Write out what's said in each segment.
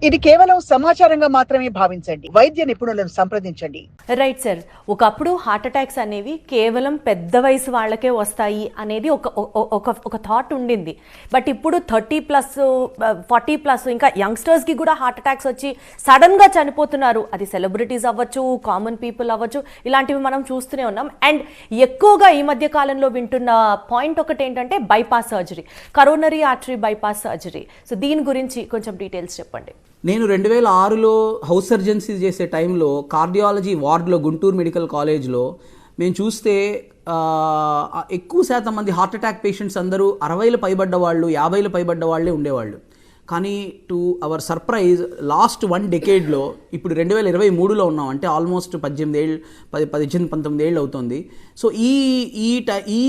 ఇది కేవలం సమాచారంగా మాత్రమే భావించండి. వైద్య నిపుణులను సంప్రదించండి. Right sir. ఒకప్పుడు హార్ట్ అటాక్స్ అనేవి కేవలం పెద్ద వయసు వాళ్ళకే వస్తాయి అనేది ఒక థాట్ ఉండింది. బట్ ఇప్పుడు 30+ 40+ ఇంకా యంగ్స్టర్స్కి కూడా హార్ట్ అటాక్స్ వచ్చి సడన్గా చనిపోతున్నారు. అది సెలబ్రిటీస్ అవ్వచ్చు, కామన్ పీపుల్ అవ్వచ్చు, ఇలాంటివి మనం చూస్తూనే ఉన్నాం. అండ్ ఎక్కువగా ఈ మధ్య కాలంలో వింటున్న పాయింట్ ఒకటి ఏంటంటే bypass surgery, coronary artery bypass surgery. So దీని గురించి కొంచెం డీటెయిల్స్ చెప్పండి. నేను 2006లో హౌస్ సర్జన్సీ చేసే టైంలో కార్డియాలజీ వార్డులో గుంటూరు మెడికల్ కాలేజ్లో మేము చూస్తే ఎక్కువ శాతం మంది హార్ట్ అటాక్ పేషెంట్స్ అందరూ 60 పైబడ్డ వాళ్ళు, 50 పైబడ్డ వాళ్ళే ఉండేవాళ్ళు. కానీ టు అవర్ సర్ప్రైజ్ లాస్ట్ 1 డెకేడ్లో ఇప్పుడు 2023లో ఉన్నాం, అంటే ఆల్మోస్ట్ 18-19 ఏళ్ళు అవుతుంది. సో ఈ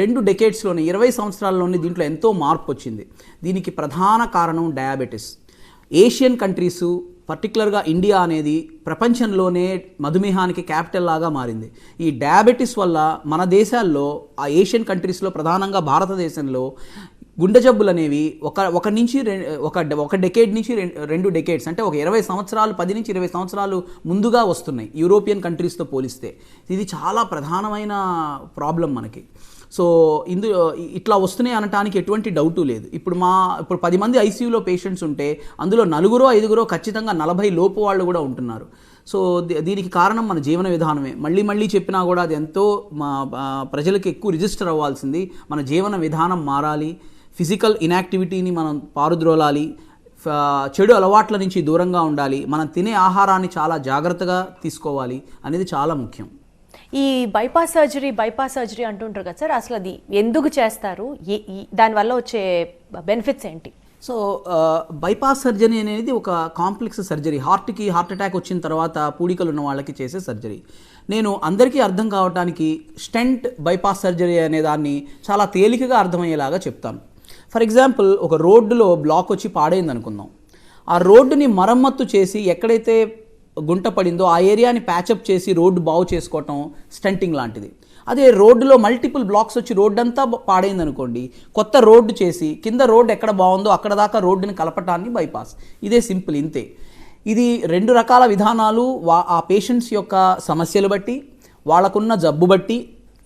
2 డెకేడ్స్లోనే 20 సంవత్సరాల్లోనే దీంట్లో ఎంతో మార్పు వచ్చింది. దీనికి ప్రధాన కారణం డయాబెటీస్. ఏషియన్ కంట్రీసు, పర్టికులర్గా ఇండియా అనేది ప్రపంచంలోనే మధుమేహానికి క్యాపిటల్ లాగా మారింది. ఈ డయాబెటీస్ వల్ల మన దేశాల్లో, ఆ ఏషియన్ కంట్రీస్లో ప్రధానంగా భారతదేశంలో గుండె జబ్బులు అనేవి ఒక డెకేడ్ నుంచి 2 డెకేడ్స్, అంటే ఒక 20 సంవత్సరాలు, 10 నుంచి 20 సంవత్సరాలు ముందుగా వస్తున్నాయి యూరోపియన్ కంట్రీస్తో పోలిస్తే. ఇది చాలా ప్రధానమైన ప్రాబ్లం మనకి. సో ఇట్లా వస్తున్నాయి అనటానికి ఎటువంటి డౌటు లేదు. ఇప్పుడు 10 మంది ఐసీయూలో పేషెంట్స్ ఉంటే అందులో 4-5 ఖచ్చితంగా 40 లోపు వాళ్ళు కూడా ఉంటున్నారు. సో దీనికి కారణం మన జీవన విధానమే. మళ్ళీ చెప్పినా కూడా అది ఎంతో ప్రజలకు ఎక్కువ రిజిస్టర్ అవ్వాల్సింది. మన జీవన విధానం మారాలి, ఫిజికల్ ఇన్యాక్టివిటీని మనం పారుద్రోలాలి, చెడు అలవాట్ల నుంచి దూరంగా ఉండాలి, మనం తినే ఆహారాన్ని చాలా జాగ్రత్తగా తీసుకోవాలి అనేది చాలా ముఖ్యం. ఈ బైపాస్ సర్జరీ అంటుంటారు కదా సార్, అసలు అది ఎందుకు చేస్తారు, దానివల్ల వచ్చే బెనిఫిట్స్ ఏంటి? సో బైపాస్ సర్జరీ అనేది ఒక కాంప్లెక్స్ సర్జరీ. హార్ట్ అటాక్ వచ్చిన తర్వాత పూడికలు ఉన్న వాళ్ళకి చేసే సర్జరీ. నేను అందరికీ అర్థం కావడానికి స్టెంట్ బైపాస్ సర్జరీ అనే దాన్ని చాలా తేలికగా అర్థమయ్యేలాగా చెప్తాను. ఫర్ ఎగ్జాంపుల్, ఒక రోడ్డులో బ్లాక్ వచ్చి పాడైంది అనుకుందాం. ఆ రోడ్డుని మరమ్మత్తు చేసి ఎక్కడైతే గుంట పడిందో ఆ ఏరియాని ప్యాచప్ చేసి రోడ్డు బాగు చేసుకోవటం స్టంటింగ్ లాంటిది. అదే రోడ్డులో మల్టిపుల్ బ్లాక్స్ వచ్చి రోడ్డు అంతా పాడైంది అనుకోండి, కొత్త రోడ్డు చేసి కింద రోడ్డు ఎక్కడ బాగుందో అక్కడ దాకా రోడ్డుని కలపటాన్ని బైపాస్. ఇదే సింపుల్, ఇంతే. ఇది 2 రకాల విధానాలు. ఆ పేషెంట్స్ యొక్క సమస్యలు బట్టి, వాళ్ళకున్న జబ్బు బట్టి,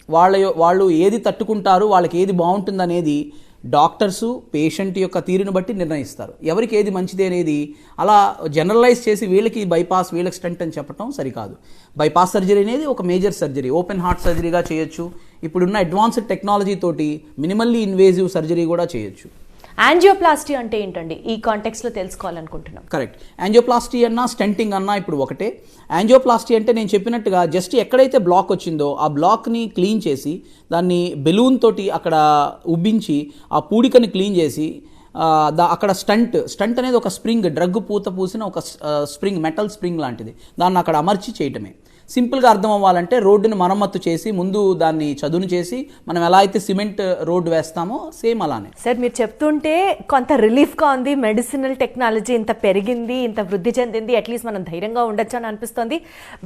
వాళ్ళు ఏది తట్టుకుంటారు, వాళ్ళకి ఏది బాగుంటుంది అనేది డాక్టర్సు పేషెంట్ యొక్క తీరుని బట్టి నిర్ణయిస్తారు. ఎవరికి ఏది మంచిది అనేది అలా జనరలైజ్ చేసి వీళ్ళకి బైపాస్, వీళ్ళకి స్టంట్ అని చెప్పడం సరికాదు. బైపాస్ సర్జరీ అనేది ఒక మేజర్ సర్జరీ, ఓపెన్ హార్ట్ సర్జరీగా చేయొచ్చు. ఇప్పుడున్న అడ్వాన్స్డ్ టెక్నాలజీ తోటి మినిమల్లీ ఇన్వేజివ్ సర్జరీ కూడా చేయొచ్చు. యాంజియోప్లాస్టీ అంటే ఏంటండి, ఈ కాంటెక్స్లో తెలుసుకోవాలనుకుంటున్నాం. కరెక్ట్. యాంజియోప్లాస్టీ అన్నా స్టెంటింగ్ అన్నా ఇప్పుడు ఒకటే. యాంజియోప్లాస్టీ అంటే నేను చెప్పినట్టుగా జస్ట్ ఎక్కడైతే బ్లాక్ వచ్చిందో ఆ బ్లాక్ని క్లీన్ చేసి దాన్ని బెలూన్ తోటి అక్కడ ఉబ్బించి ఆ పూడికని క్లీన్ చేసి అక్కడ స్టంట్ అనేది ఒక స్ప్రింగ్, డ్రగ్ పూసిన ఒక స్ప్రింగ్, మెటల్ స్ప్రింగ్ లాంటిది, దాన్ని అక్కడ అమర్చి చేయటమే. సింపుల్గా అర్థం అవ్వాలంటే రోడ్డుని మరమ్మత్తు చేసి ముందు దాన్ని చదును చేసి మనం ఎలా అయితే సిమెంట్ రోడ్డు వేస్తామో సేమ్ అలానే. సార్, మీరు చెప్తుంటే కొంత రిలీఫ్గా ఉంది. మెడిసినల్ టెక్నాలజీ ఇంత పెరిగింది, ఇంత వృద్ధి చెందింది, అట్లీస్ట్ మనం ధైర్యంగా ఉండొచ్చు అని అనిపిస్తుంది.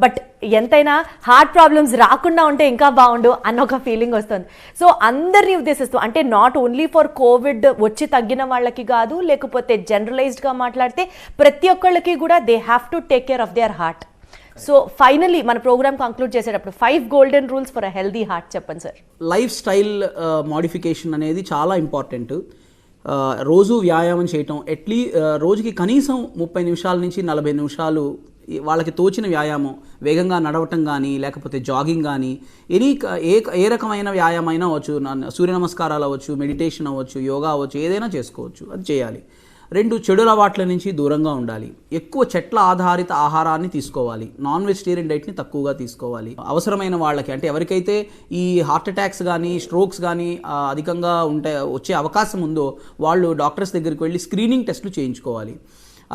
బట్ ఎంతైనా హార్ట్ ప్రాబ్లమ్స్ రాకుండా ఉంటే ఇంకా బాగుండు అన్న ఒక ఫీలింగ్ వస్తుంది. సో అందరినీ ఉద్దేశిస్తూ, అంటే నాట్ ఓన్లీ ఫర్ కోవిడ్ వచ్చి తగ్గిన వాళ్ళకి కాదు, లేకపోతే జనరలైజ్డ్గా మాట్లాడితే ప్రతి ఒక్కళ్ళకి కూడా they have to take care of their heart. So finally మన ప్రోగ్రామ్ కంక్లూడ్ చేసేటప్పుడు 5 golden rules for a healthy heart చెప్పండి సార్. లైఫ్ స్టైల్ మోడిఫికేషన్ అనేది చాలా ఇంపార్టెంట్. రోజు వ్యాయామం చేయటం, రోజుకి కనీసం 30 నిమిషాల నుంచి 40 నిమిషాలు వాళ్ళకి తోచిన వ్యాయామం, వేగంగా నడవటం కానీ లేకపోతే జాగింగ్ కానీ, ఏ రకమైన వ్యాయామం అయినా అవ్వచ్చు, సూర్య నమస్కారాలు అవ్వచ్చు, మెడిటేషన్ అవ్వచ్చు, యోగా అవ్వచ్చు, ఏదైనా చేసుకోవచ్చు, అది చేయాలి. 2 చెడు అలవాట్ల నుంచి దూరంగా ఉండాలి. ఎక్కువ చెట్ల ఆధారిత ఆహారాన్ని తీసుకోవాలి. నాన్ వెజిటేరియన్ డైట్ని తక్కువగా తీసుకోవాలి. అవసరమైన వాళ్ళకి, అంటే ఎవరికైతే ఈ హార్ట్ అటాక్స్ కానీ స్ట్రోక్స్ కానీ అధికంగా వచ్చే అవకాశం ఉందో వాళ్ళు డాక్టర్స్ దగ్గరికి వెళ్ళి స్క్రీనింగ్ టెస్టులు చేయించుకోవాలి.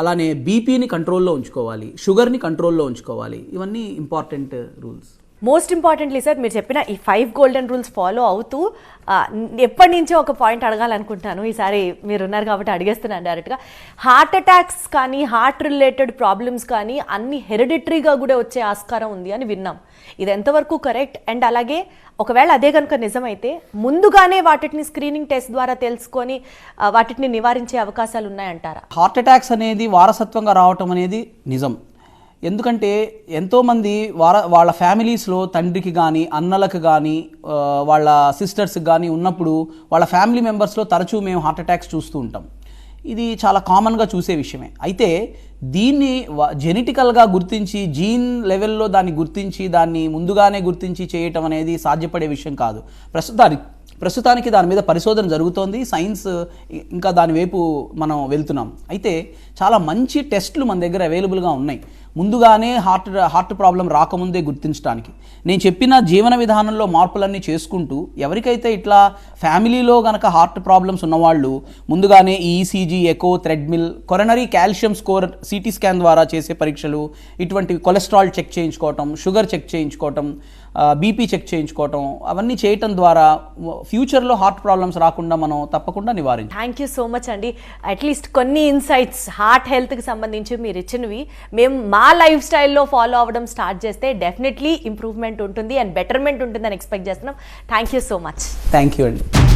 అలానే బీపీని కంట్రోల్లో ఉంచుకోవాలి, షుగర్ని కంట్రోల్లో ఉంచుకోవాలి. ఇవన్నీ important rules. Most importantly sir మీరు చెప్పిన ఈ 5 గోల్డెన్ రూల్స్ ఫాలో అవుతూ ఎప్పటి నుంచో ఒక పాయింట్ అడగాలనుకుంటాను, ఈసారి మీరు ఉన్నారు కాబట్టి అడిగేస్తున్నాను డైరెక్ట్గా. హార్ట్ అటాక్స్ కానీ హార్ట్ రిలేటెడ్ ప్రాబ్లమ్స్ కానీ అన్ని హెరిడిటరీగా కూడా వచ్చే ఆస్కారం ఉంది అని విన్నాం. ఇది ఎంతవరకు కరెక్ట్? అండ్ అలాగే ఒకవేళ అదే కనుక నిజమైతే ముందుగానే వాటిని స్క్రీనింగ్ టెస్ట్ ద్వారా తెలుసుకొని వాటిని నివారించే అవకాశాలు ఉన్నాయంటారా? హార్ట్ అటాక్స్ అనేది వారసత్వంగా రావటం అనేది నిజం. ఎందుకంటే ఎంతోమంది వాళ్ళ ఫ్యామిలీస్లో తండ్రికి కానీ అన్నలకు కానీ వాళ్ళ సిస్టర్స్కి కానీ ఉన్నప్పుడు వాళ్ళ ఫ్యామిలీ మెంబర్స్లో తరచూ మేము హార్ట్ అటాక్స్ చూస్తూ ఉంటాం. ఇది చాలా కామన్గా చూసే విషయమే. అయితే దీన్ని జెనెటికల్గా గుర్తించి జీన్ లెవెల్లో దాన్ని గుర్తించి దాన్ని ముందుగానే గుర్తించి చేయటం అనేది సాధ్యపడే విషయం కాదు. ప్రస్తుతానికి దాని మీద పరిశోధన జరుగుతోంది, సైన్స్ ఇంకా దాని వైపు మనం వెళ్తున్నాం. అయితే చాలా మంచి టెస్టులు మన దగ్గర అవైలబుల్గా ఉన్నాయి ముందుగానే హార్ట్ ప్రాబ్లం రాకముందే గుర్తించడానికి. నేను చెప్పిన జీవన విధానంలో మార్పులన్నీ చేసుకుంటూ ఎవరికైతే ఇట్లా ఫ్యామిలీలో కనుక హార్ట్ ప్రాబ్లమ్స్ ఉన్నవాళ్ళు ముందుగానే ECG, echo, treadmill, coronary calcium score, CT scan ద్వారా చేసే పరీక్షలు, ఇటువంటి కొలెస్ట్రాల్ చెక్ చేయించుకోవటం, షుగర్ చెక్ చేయించుకోవటం, బీపీ చెక్ చేయించుకోవటం, అవన్నీ చేయటం ద్వారా ఫ్యూచర్లో హార్ట్ ప్రాబ్లమ్స్ రాకుండా మనం తప్పకుండా నివారించాలి. థ్యాంక్ యూ సో మచ్ అండి. అట్లీస్ట్ కొన్ని ఇన్సైట్స్ హార్ట్ హెల్త్కి సంబంధించి మీరు ఇచ్చినవి మేము మా లైఫ్ స్టైల్లో ఫాలో అవ్వడం స్టార్ట్ చేస్తే డెఫినెట్లీ ఇంప్రూవ్మెంట్ ఉంటుంది అండ్ బెటర్మెంట్ ఉంటుందని ఎక్స్పెక్ట్ చేస్తున్నాం. Thank you so much. Thank you అండి.